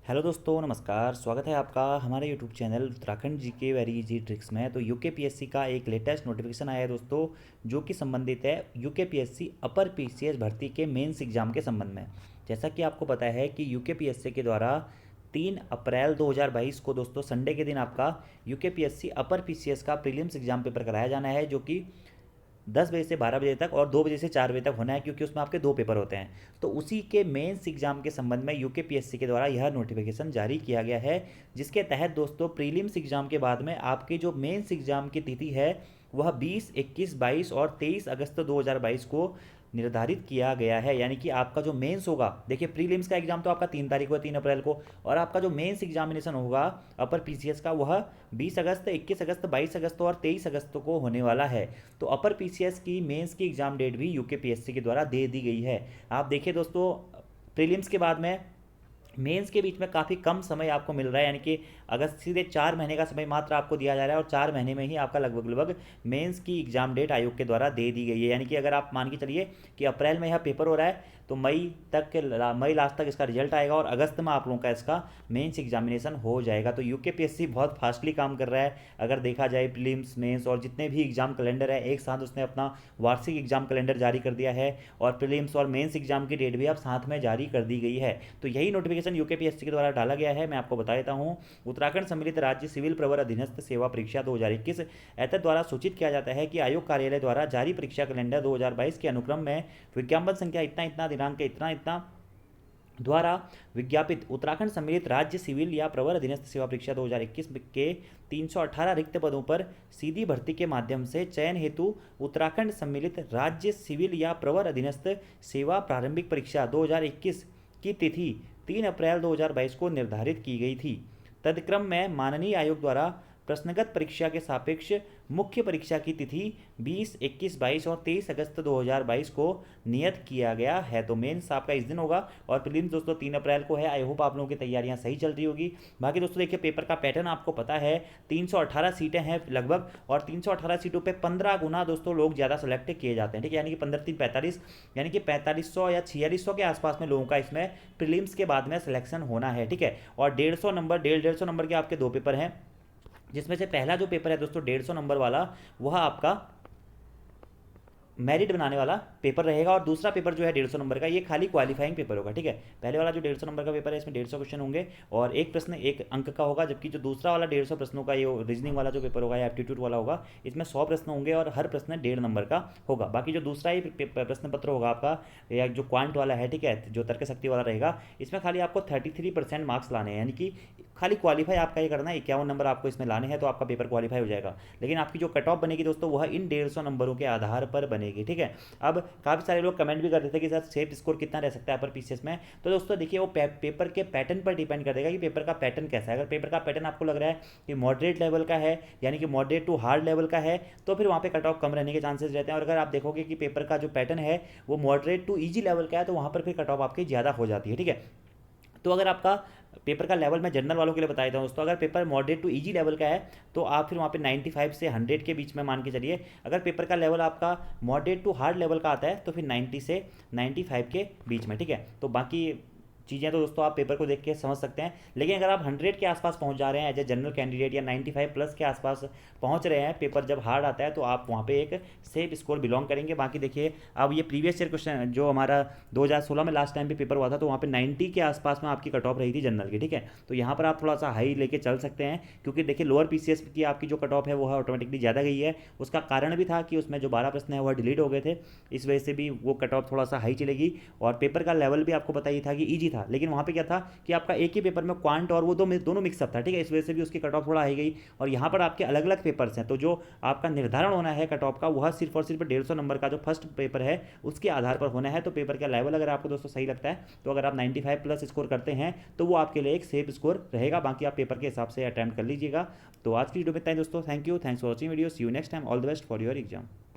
Hello दोस्तों, नमस्कार। स्वागत है आपका हमारे YouTube channel Uttarakhand GK very easy tricks में। तो यूकेपीएससी का एक लेटेस्ट नोटिफिकेशन आया है दोस्तों, जो कि संबंधित है यूकेपीएससी अपर पीसीएस भर्ती के मेंस एग्जाम के संबंध में। जैसा कि आपको पता है कि यूकेपीएससी के द्वारा 3 अप्रैल 2022 को दोस्तों संडे के दिन आपका यूकेपीएससी अपर पीसीएस का प्रीलिम्स एग्जाम पेपर कराया जाना है, जो कि 10 बजे से 12 बजे तक और 2 बजे से 4 बजे तक होना है, क्योंकि उसमें आपके 2 पेपर होते हैं। तो उसी के मेंस एग्जाम के संबंध में यूकेपीएससी के द्वारा यह नोटिफिकेशन जारी किया गया है, जिसके तहत दोस्तों प्रीलिम्स एग्जाम के बाद में आपके जो मेंस एग्जाम की तिथि है वह 20, 21, 22 और 23 अगस्त 2022 को निर्धारित किया गया है। यानी कि आपका जो मेंस होगा, देखिए प्रीलिम्स का एग्जाम तो आपका 3 तारीख को है, 3 अप्रैल को, और आपका जो मेंस एग्जामिनेशन होगा अपर पीसीएस का वह 20 अगस्त, 21 अगस्त, 22 अगस्त और 23 अगस्त को होने वाला है। तो अपर पीसीएस की मेंस की एग्जाम डेट भी यूकेपीएससी के द्वारा दे दी गई है। आप देखिए दोस्तों, प्रीलिम्स के बाद में मेंस के बीच में काफ़ी कम समय आपको मिल रहा है, यानी कि अगर सीधे 4 महीने का समय मात्र आपको दिया जा रहा है और 4 महीने में ही आपका लगभग लगभग मेंस की एग्जाम डेट आयोग के द्वारा दे दी गई है। यानी कि अगर आप मान के चलिए कि अप्रैल में यह पेपर हो रहा है, तो मई लास्ट तक इसका रिजल्ट आएगा और अगस्त में आप लोगों का इसका मेंस एग्जामिनेशन हो जाएगा। तो यूकेपीएससी बहुत फास्टली काम कर रहा है। अगर देखा जाए प्रीलिम्स, मेंस और जितने भी एग्जाम कैलेंडर है, एक साथ उसने अपना वार्षिक एग्जाम कैलेंडर जारी कर दिया है और प्रीलिम्स और मेंस एग्जाम की डेट भी अब साथ में जारी कर दी गई है। तो यही नोटिफिकेशन यूकेपीएससी के द्वारा डाला गया है। मैं आपको बता देता हूँ, उत्तराखंड सम्मिलित राज्य सिविल प्रवर अधीनस्थ सेवा परीक्षा 2021 एतद द्वारा सूचित किया जाता है कि आयोग कार्यालय द्वारा जारी परीक्षा कैलेंडर 2022 के अनुक्रम में विज्ञापन संख्या इतना इतना दिनांक इतना इतना द्वारा विज्ञापित उत्तराखंड सम्मिलित राज्य सिविल या प्रवर अधीनस्थ सेवा परीक्षा 2021 के 318 रिक्त पदों पर सीधी भर्ती के माध्यम से चयन हेतु उत्तराखंड सम्मिलित राज्य सिविल या प्रवर अधीनस्थ सेवा प्रारंभिक परीक्षा 2021 की तिथि 3 अप्रैल 2022 को निर्धारित की गई थी। तदक्रम में माननीय आयोग द्वारा प्रश्नगत परीक्षा के सापेक्ष मुख्य परीक्षा की तिथि 20, 21, 22 और 23 अगस्त 2022 को नियत किया गया है। तो मेंस आपका इस दिन होगा और प्रीलिम्स दोस्तों 3 अप्रैल को है। आई होप आप लोगों की तैयारियां सही चल रही होगी। बाकी दोस्तों देखिए, पेपर का पैटर्न आपको पता है, 318 सीटें हैं लगभग, और 318 सीटों पर 15 गुना दोस्तों लोग ज़्यादा सेलेक्ट किए जाते हैं। ठीक है, यानी कि 15 3 45, यानी कि 4500 या 4600 के आसपास में लोगों का इसमें प्रीलिम्स के बाद में सिलेक्शन होना है। ठीक है, और 150 नंबर के आपके 2 पेपर हैं, जिसमें से पहला जो पेपर है दोस्तों 150 नंबर वाला, वह आपका मेरिट बनाने वाला पेपर रहेगा, और दूसरा पेपर जो है 150 नंबर का, ये खाली क्वालिफाइंग पेपर होगा। ठीक है, पहले वाला जो 150 नंबर का पेपर है इसमें 150 क्वेश्चन होंगे और एक प्रश्न 1 अंक का होगा, जबकि जो दूसरा वाला 150 प्रश्नों का ये रीजनिंग वाला जो पेपर होगा या एप्टीट्यूड वाला होगा, इसमें 100 प्रश्न होंगे और हर प्रश्न 1.5 नंबर का होगा। बाकी जो दूसरा ही प्रश्न पत्र होगा आपका, या जो क्वांट वाला है, ठीक है, जो तर्क शक्ति वाला रहेगा, इसमें खाली आपको 33% मार्क्स लाने हैं, यानी कि खाली क्वालिफाई आपका ये करना है, 51 नंबर आपको इसमें लाने हैं, तो आपका पेपर क्वालिफाई हो जाएगा। लेकिन आपकी जो कट ऑफ बनेगी दोस्तों वह इन 150 नंबरों के आधार पर बनेगी। ठीक है, अब काफ़ी सारे लोग कमेंट भी कर रहे थे कि सर सेफ स्कोर कितना रह सकता है अपर पीसीएस में। तो दोस्तों देखिए, वो पेपर के पैटर्न पर डिपेंड कर देगा कि पेपर का पैटर्न कैसा है। अगर पेपर का पैटर्न आपको लग रहा है कि मॉडरेट लेवल का है, यानी कि मॉडरेट टू हार्ड लेवल का है, तो फिर वहाँ पे कट ऑफ कम रहने के चांसेस रहते हैं। और अगर आप देखोगे कि पेपर का जो पैटर्न है वो मॉडरेट टू ईजी लेवल का है, तो वहाँ पर फिर कट ऑफ आपकी ज़्यादा हो जाती है। ठीक है, तो अगर आपका पेपर का लेवल मैं जनरल वालों के लिए बता देता हूँ दोस्तों, अगर paper moderate to easy level का है तो आप फिर वहाँ पे 95 से 100 के बीच में मान के चलिए। अगर पेपर का लेवल आपका मॉडरेट टू हार्ड लेवल का आता है तो फिर 90 से 95 के बीच में। ठीक है, तो बाकी चीज़ें तो दोस्तों आप पेपर को देख के समझ सकते हैं, लेकिन अगर आप 100 के आसपास पहुंच जा रहे हैं एज ए जनरल कैंडिडेट, या 95 प्लस के आसपास पहुंच रहे हैं, पेपर जब हार्ड आता है तो आप वहां पे एक सेफ स्कोर बिलोंग करेंगे। बाकी देखिए, अब ये प्रीवियस ईयर क्वेश्चन जो हमारा 2016 में लास्ट टाइम पे पेपर हुआ था, तो वहाँ पे 90 के आसपास में आपकी कट ऑफ रही थी जनरल की। ठीक है, तो यहाँ पर आप थोड़ा सा हाई लेके चल सकते हैं, क्योंकि देखिए लोअर पीसीएस की आपकी जो कट ऑफ है वो ऑटोमेटिकली ज़्यादा गई है। उसका कारण भी था कि उसमें जो 12 प्रश्न है वह डिलीट हो गए थे, इस वजह से भी वो कट ऑफ थोड़ा सा हाई चलेगी। और पेपर का लेवल भी आपको पता ही था कि ईजी था, लेकिन वहाँ पे क्या था कि आपका एक ही पेपर में क्वांट और वो दोनों मिक्सअप था। ठीक है, इस वजह से भी उसकी कट ऑफ थोड़ा आई गई। और यहाँ पर आपके अलग अलग पेपर्स हैं, तो जो आपका निर्धारण होना है कट ऑफ का, वह सिर्फ और सिर्फ 150 नंबर का जो फर्स्ट पेपर है उसके आधार पर होना है। तो पेपर का लेवल अगर आपको दोस्तों सही लगता है, तो अगर आप 95 प्लस स्कोर करते हैं तो वो आपके लिए एक सेफ स्कोर रहेगा। बाकी आप पेपर के हिसाब से अटैम्प्ट कर लीजिएगा। तो आज की वीडियो में इतना ही दोस्तों। Thank you, thanks for watching video. See you next time. All the best for your exam.